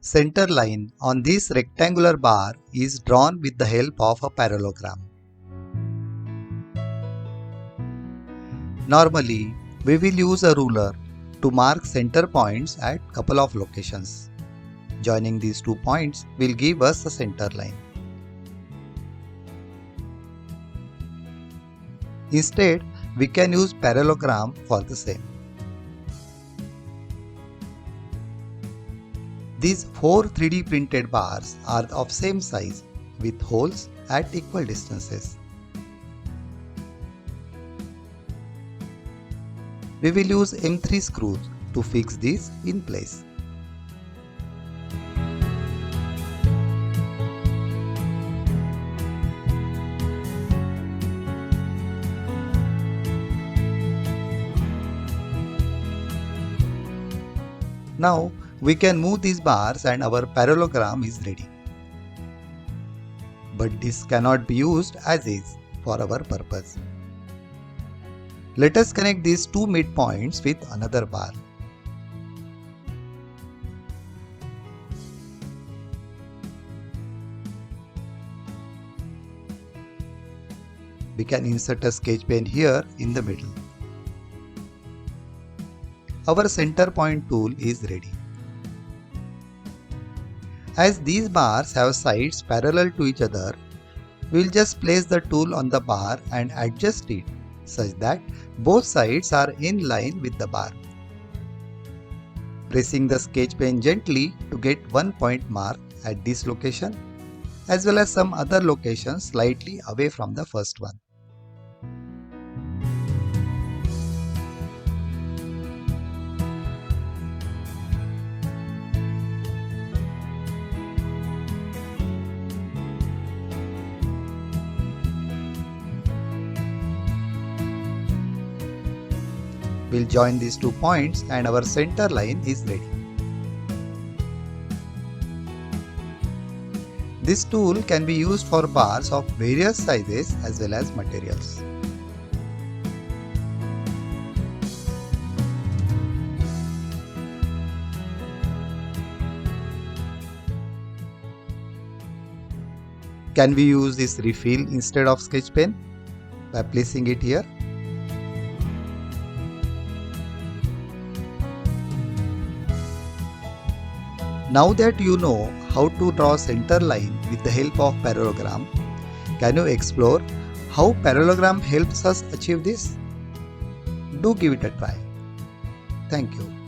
Center line on this rectangular bar is drawn with the help of a parallelogram. Normally, we will use a ruler to mark center points at couple of locations. Joining these 2 points will give us a center line. Instead, we can use parallelogram for the same. These 4 3D printed bars are of same size with holes at equal distances. We will use M3 screws to fix these in place. Now we can move these bars and our parallelogram is ready. But this cannot be used as is for our purpose. Let us connect these 2 midpoints with another bar. We can insert a sketch pen here in the middle. Our center point tool is ready. As these bars have sides parallel to each other, we will just place the tool on the bar and adjust it such that both sides are in line with the bar. Pressing the sketch pen gently to get one point mark at this location as well as some other locations slightly away from the first one. We'll join these 2 points and our center line is ready. This tool can be used for bars of various sizes as well as materials. Can we use this refill instead of sketch pen by placing it here? Now that you know how to draw center line with the help of parallelogram, can you explore how parallelogram helps us achieve this? Do give it a try. Thank you.